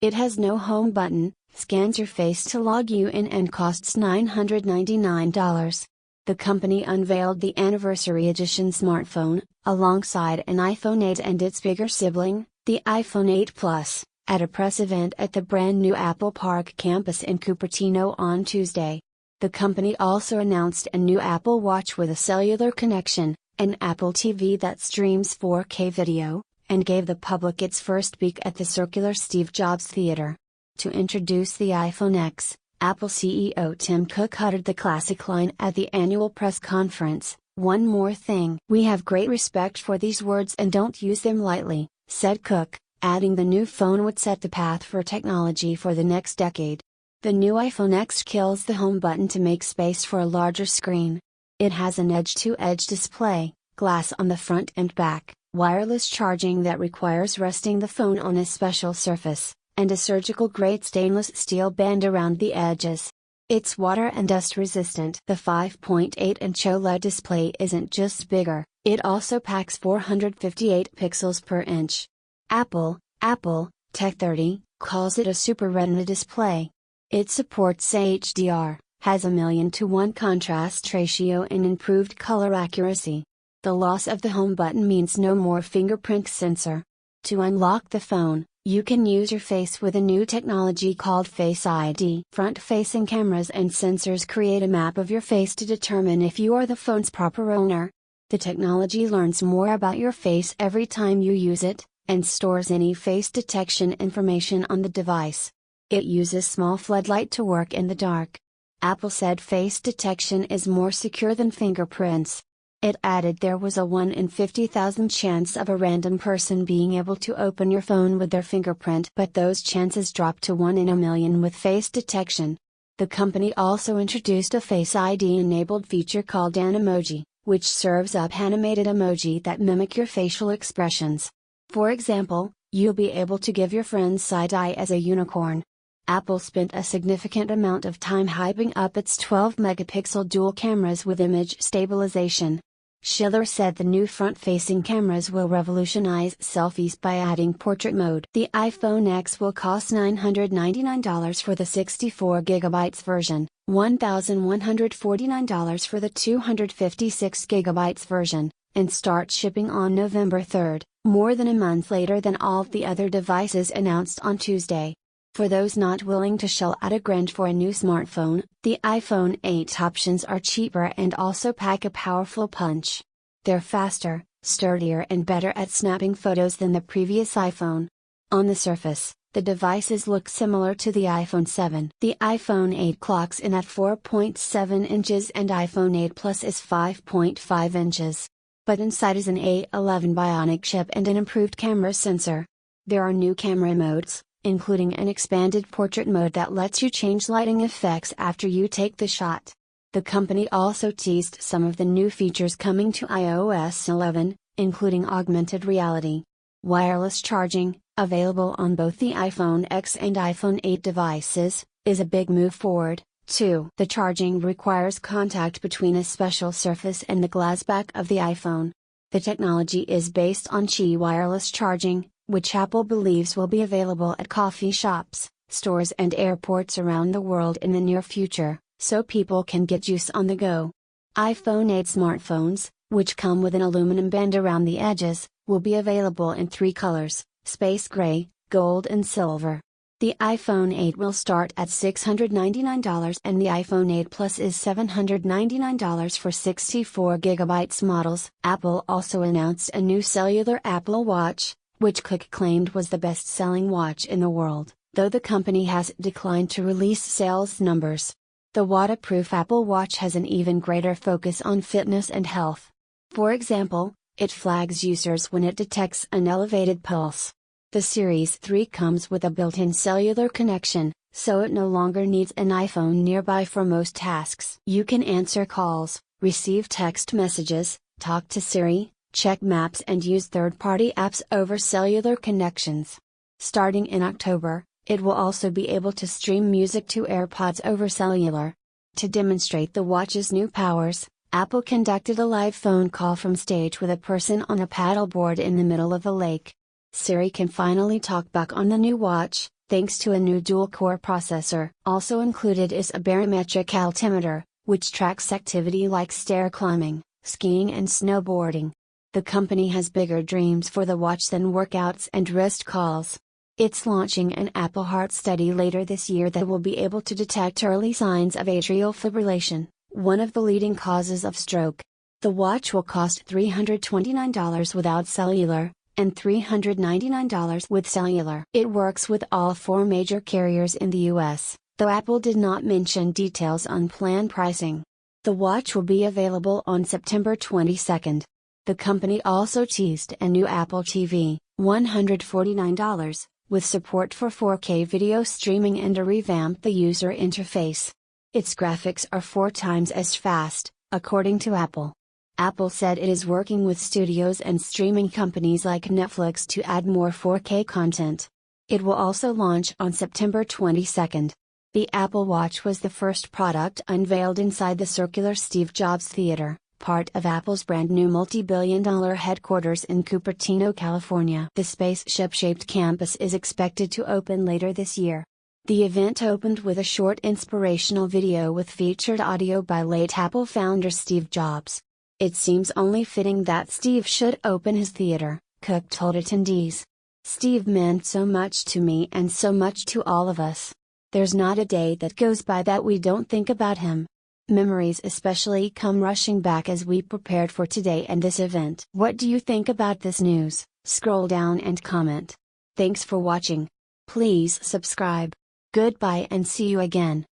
It has no home button, scans your face to log you in, and costs $999. The company unveiled the Anniversary Edition smartphone, alongside an iPhone 8 and its bigger sibling, the iPhone 8 Plus, at a press event at the brand new Apple Park campus in Cupertino on Tuesday. The company also announced a new Apple Watch with a cellular connection, an Apple TV that streams 4K video, and gave the public its first peek at the circular Steve Jobs Theater. To introduce the iPhone X, Apple CEO Tim Cook uttered the classic line at the annual press conference, "One more thing." "We have great respect for these words and don't use them lightly," said Cook, adding the new phone would set the path for technology for the next decade. The new iPhone X kills the home button to make space for a larger screen. It has an edge-to-edge display, glass on the front and back, wireless charging that requires resting the phone on a special surface, and a surgical-grade stainless steel band around the edges. It's water and dust resistant. The 5.8-inch OLED display isn't just bigger, it also packs 458 pixels per inch. Apple Tech30, calls it a Super Retina display. It supports HDR, has a 1:1 contrast ratio and improved color accuracy. The loss of the home button means no more fingerprint sensor. To unlock the phone, you can use your face with a new technology called Face ID. Front-facing cameras and sensors create a map of your face to determine if you are the phone's proper owner. The technology learns more about your face every time you use it, and stores any face detection information on the device. It uses small floodlight to work in the dark. Apple said face detection is more secure than fingerprints. It added there was a 1 in 50,000 chance of a random person being able to open your phone with their fingerprint, but those chances dropped to 1 in a million with face detection. The company also introduced a Face ID-enabled feature called Animoji, which serves up animated emoji that mimic your facial expressions. For example, you'll be able to give your friends side-eye as a unicorn. Apple spent a significant amount of time hyping up its 12-megapixel dual cameras with image stabilization. Schiller said the new front-facing cameras will revolutionize selfies by adding portrait mode. The iPhone X will cost $999 for the 64GB version, $1,149 for the 256GB version, and start shipping on November 3, more than a month later than all of the other devices announced on Tuesday. For those not willing to shell out a grand for a new smartphone, the iPhone 8 options are cheaper and also pack a powerful punch. They're faster, sturdier and better at snapping photos than the previous iPhone. On the surface, the devices look similar to the iPhone 7. The iPhone 8 clocks in at 4.7 inches and iPhone 8 Plus is 5.5 inches. But inside is an A11 Bionic chip and an improved camera sensor. There are new camera modes, including an expanded portrait mode that lets you change lighting effects after you take the shot. The company also teased some of the new features coming to iOS 11, including augmented reality. Wireless charging, available on both the iPhone X and iPhone 8 devices, is a big move forward, too. The charging requires contact between a special surface and the glass back of the iPhone. The technology is based on Qi wireless charging, which Apple believes will be available at coffee shops, stores and airports around the world in the near future, so people can get juice on the go. iPhone 8 smartphones, which come with an aluminum band around the edges, will be available in 3 colors, space gray, gold and silver. The iPhone 8 will start at $699 and the iPhone 8 Plus is $799 for 64GB models. Apple also announced a new cellular Apple Watch, which Cook claimed was the best-selling watch in the world, though the company has declined to release sales numbers. The waterproof Apple Watch has an even greater focus on fitness and health. For example, it flags users when it detects an elevated pulse. The Series 3 comes with a built-in cellular connection, so it no longer needs an iPhone nearby for most tasks. You can answer calls, receive text messages, talk to Siri, check maps and use third-party apps over cellular connections. Starting in October, it will also be able to stream music to AirPods over cellular. To demonstrate the watch's new powers, Apple conducted a live phone call from stage with a person on a paddleboard in the middle of a lake. Siri can finally talk back on the new watch, thanks to a new dual-core processor. Also included is a barometric altimeter, which tracks activity like stair climbing, skiing and snowboarding. The company has bigger dreams for the watch than workouts and wrist calls. It's launching an Apple Heart study later this year that will be able to detect early signs of atrial fibrillation, one of the leading causes of stroke. The watch will cost $329 without cellular, and $399 with cellular. It works with all 4 major carriers in the US, though Apple did not mention details on plan pricing. The watch will be available on September 22. The company also teased a new Apple TV, $149, with support for 4K video streaming and a revamped user interface. Its graphics are 4 times as fast, according to Apple. Apple said it is working with studios and streaming companies like Netflix to add more 4K content. It will also launch on September 22. The Apple Watch was the first product unveiled inside the circular Steve Jobs Theater, part of Apple's brand new multi-billion-dollar headquarters in Cupertino, California. The spaceship-shaped campus is expected to open later this year. The event opened with a short inspirational video with featured audio by late Apple founder Steve Jobs. It seems only fitting that Steve should open his theater, Cook told attendees. Steve meant so much to me and so much to all of us. There's not a day that goes by that we don't think about him. Memories especially come rushing back as we prepared for today and this event. What do you think about this news? Scroll down and comment. Thanks for watching. Please subscribe. Goodbye and see you again.